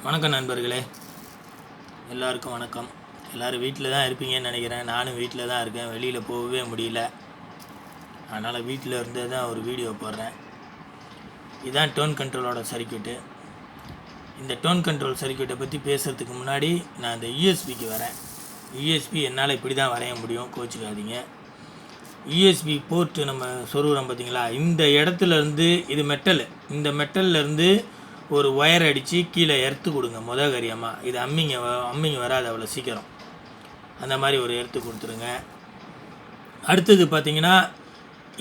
வணக்கம் நண்பர்களே, எல்லாருக்கும் வணக்கம். எல்லோரும் வீட்டில் தான் இருப்பீங்கன்னு நினைக்கிறேன். நானும் வீட்டில் தான் இருக்கேன். வெளியில் போகவே முடியல. அதனால் வீட்டில் இருந்து தான் ஒரு வீடியோ போடுறேன். இதுதான் டோன் கண்ட்ரோலோட சர்க்யூட்டு. இந்த டோன் கண்ட்ரோல் சர்க்யூட்டை பற்றி பேசுகிறதுக்கு முன்னாடி நான் இந்த யூஎஸ்பிக்கு வரேன். யூஎஸ்பி என்னால் இப்படி தான் வரைய முடியும், கோச்சிக்காதீங்க. யூஎஸ்பி போர்ட்டு நம்ம சொருகிறோம் பார்த்தீங்களா, இந்த இடத்துலேருந்து இது மெட்டல், இந்த மெட்டல்லேருந்து ஒரு ஒயர் அடித்து கீழே எர்த்து கொடுங்க. கரியமாக இது அம்மிங்க வராது அவ்வளோ சீக்கிரம். அந்த மாதிரி ஒரு எர்த்து கொடுத்துருங்க. அடுத்தது பார்த்திங்கன்னா,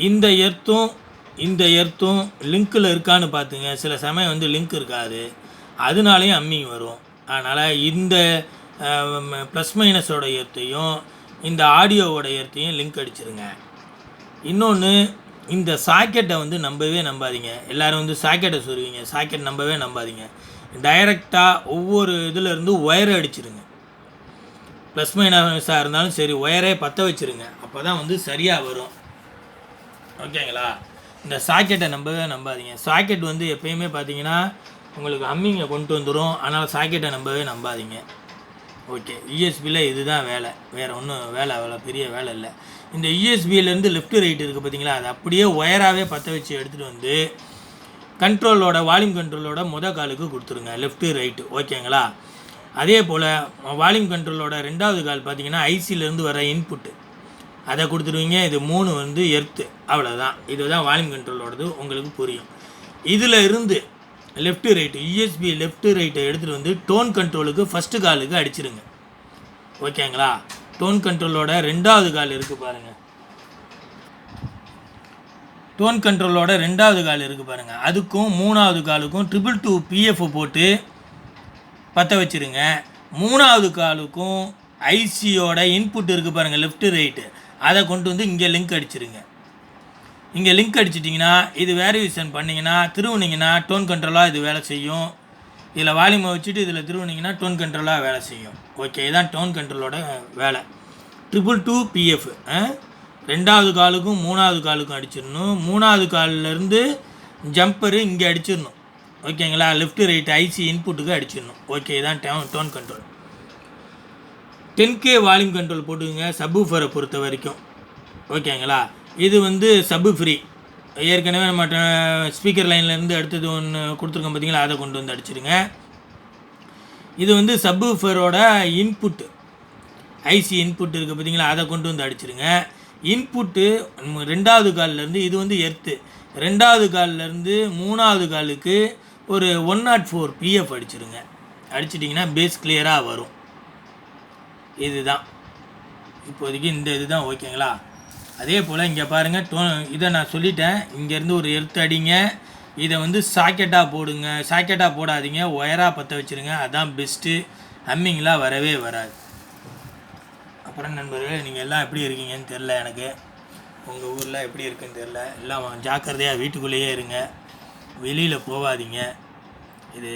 இந்த எர்த்தும் லிங்க்கில் இருக்கான்னு பார்த்துங்க. சில சமயம் லிங்க் இருக்காது, அதனாலேயும் அம்மிங்க வரும். அதனால் இந்த ப்ளஸ் மைனஸோட எர்த்தையும் இந்த ஆடியோவோட எர்த்தையும் லிங்க் அடிச்சிருங்க. இன்னொன்று, இந்த சாக்கெட்டை நம்பாதீங்க. எல்லோரும் சாக்கெட்டை சொல்லுவீங்க. சாக்கெட் நம்பாதீங்க. டைரெக்டாக ஒவ்வொரு இதிலேருந்து ஒயரை அடிச்சிருங்க. ப்ளஸ் மைனஸாக இருந்தாலும் சரி, ஒயரே பற்ற வச்சுருங்க. அப்போ தான் சரியாக வரும். ஓகேங்களா? இந்த சாக்கெட்டை நம்பாதீங்க. சாக்கெட் எப்பயுமே பார்த்தீங்கன்னா உங்களுக்கு அம்மிங்க கொண்டு வந்துடும். அதனால் சாக்கெட்டை நம்பாதீங்க. ஓகே, யூஎஸ்பியில் இதுதான் வேலை, வேறு ஒன்றும் வேலை அவ்வளோ பெரிய வேலை இல்லை. இந்த யூஎஸ்பியிலேருந்து லெஃப்ட் ரைட் இருக்குது பார்த்தீங்களா, அது அப்படியே ஒயராகவே பற்ற வச்சு எடுத்துகிட்டு கண்ட்ரோலோட வால்யூம் கண்ட்ரோலோட காலுக்கு கொடுத்துருங்க, லெஃப்ட்டு ரைட்டு. ஓகேங்களா? அதே போல் வால்யூம் கண்ட்ரோலோட ரெண்டாவது கால் பார்த்தீங்கன்னா ஐசியிலேருந்து வர இன்புட்டு, அதை கொடுத்துருவீங்க. இது 3 எர்த்து, அவ்வளோதான். இதுதான் வால்யூம் கண்ட்ரோலோடது, உங்களுக்கு புரியும். இதில் இருந்து லெஃப்ட்டு ரைட்டு, யூஎஸ்பி லெஃப்ட்டு ரைட்டை எடுத்துகிட்டு டோன் கண்ட்ரோலுக்கு ஃபஸ்ட்டு காலுக்கு அடிச்சிருங்க. ஓகேங்களா? டோன் கண்ட்ரோலோட ரெண்டாவது கால் இருக்குது பாருங்கள், டோன் கண்ட்ரோலோட ரெண்டாவது கால் இருக்குது பாருங்கள், அதுக்கும் 3வது காலுக்கும் 222 பிஎஃப் போட்டு பற்ற வச்சுருங்க. 3வது காலுக்கும் ஐசியோட இன்புட் இருக்குது பாருங்கள், லெஃப்ட்டு ரைட்டு, அதை கொண்டு இங்கே லிங்க் அடிச்சிருங்க. இங்கே லிங்க் அடிச்சிட்டிங்கன்னா இது வேரியேஷன் பண்ணிங்கன்னா திருவுனிங்கன்னா டோன் கண்ட்ரோலாக இது வேலை செய்யும். இதில் வால்யூமை வச்சுட்டு இதில் திருவுனிங்கன்னா டோன் கண்ட்ரோலாக வேலை செய்யும். ஓகே, இதுதான் டோன் கண்ட்ரோலோட வேலை. 222 பிஎஃப் ரெண்டாவது காலுக்கும் 3வது காலுக்கும் அடிச்சிடணும். 3வது காலிலேருந்து ஜம்பரு இங்கே அடிச்சிடணும். ஓகேங்களா? லெஃப்ட் ரைட் ஐசி இன்புட்டுக்கு அடிச்சிடணும். ஓகே, இதுதான் tone control. 10K volume control போட்டுக்கோங்க சப்வூஃபரை பொறுத்த வரைக்கும். ஓகேங்களா? இது சப்பு ஃப்ரீ. ஏற்கனவே நம்ம ஸ்பீக்கர் லைன்லேருந்து அடுத்தது ஒன்று கொடுத்துருக்கோம் பார்த்தீங்களா, அதை கொண்டு அடிச்சிடுங்க. இது சப்வூஃபரோட இன்புட்டு, ஐசி இன்புட் இருக்குது பார்த்தீங்களா, அதை கொண்டு அடிச்சிடுங்க. இன்புட்டு 2வது காலிலேருந்து இது எர்த்து, 2வது காலிலேருந்து 3வது காலுக்கு ஒரு 104 பிஎஃப் அடிச்சிடுங்க. அடிச்சிட்டிங்கன்னா பேஸ் கிளியராக வரும். இதுதான் இப்போதைக்கு இந்த இதுதான். ஓகேங்களா? அதே போல் இங்கே பாருங்கள், இதை நான் சொல்லிட்டேன். இங்கேருந்து ஒரு எர்த்து அடிங்க. இதை சாக்கெட்டாக போடுங்க. சாக்கெட்டாக போடாதீங்க, ஒயராக பற்ற வச்சுருங்க. அதுதான் பெஸ்ட்டு. ஹம்மிங்லாம் வரவே வராது. அப்புறம் நண்பர்களே, நீங்கள் எல்லாம் எப்படி இருக்கீங்கன்னு தெரில எனக்கு. உங்கள் ஊரில் எப்படி இருக்குன்னு தெரில. எல்லாம் ஜாக்கிரதையாக வீட்டுக்குள்ளேயே இருங்க, வெளியில் போகாதீங்க. இது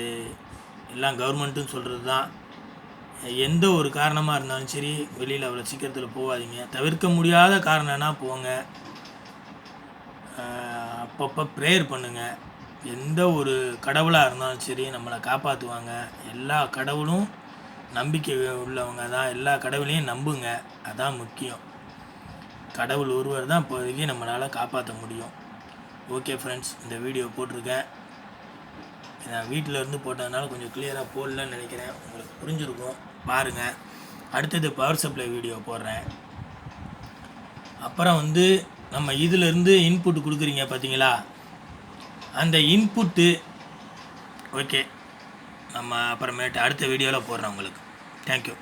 எல்லாம் கவர்மெண்ட்டுன்னு சொல்கிறது தான். எந்த ஒரு காரணமாக இருந்தாலும் சரி, வெளியில் அவ்வளோ சீக்கிரத்தில் போகாதீங்க. தவிர்க்க முடியாத காரணம்னா போங்க. அப்பப்போ ப்ரேயர் பண்ணுங்கள். எந்த ஒரு கடவுளாக இருந்தாலும் சரி நம்மளை காப்பாற்றுவாங்க. எல்லா கடவுளும் நம்பிக்கை உள்ளவங்க தான். எல்லா கடவுளையும் நம்புங்க, அதான் முக்கியம். கடவுள் ஒருவர் தான் இப்போதைக்கு நம்மளால் காப்பாற்ற முடியும். ஓகே ஃப்ரெண்ட்ஸ், இந்த வீடியோ போட்டிருக்கேன். நான் வீட்டில் இருந்து போட்டதுனால கொஞ்சம் கிளியராக போடலன்னு நினைக்கிறேன். உங்களுக்கு புரிஞ்சுருக்கும், பாருங்கள். அடுத்தது பவர் சப்ளை வீடியோ போடுறேன். அப்புறம் நம்ம இதிலேருந்து இன்புட் கொடுக்குறீங்க பார்த்தீங்களா, அந்த இன்புட்டு ஓகே நம்ம அப்புறமேட்டு அடுத்த வீடியோவில் போடுறேன் உங்களுக்கு. தேங்க்யூ.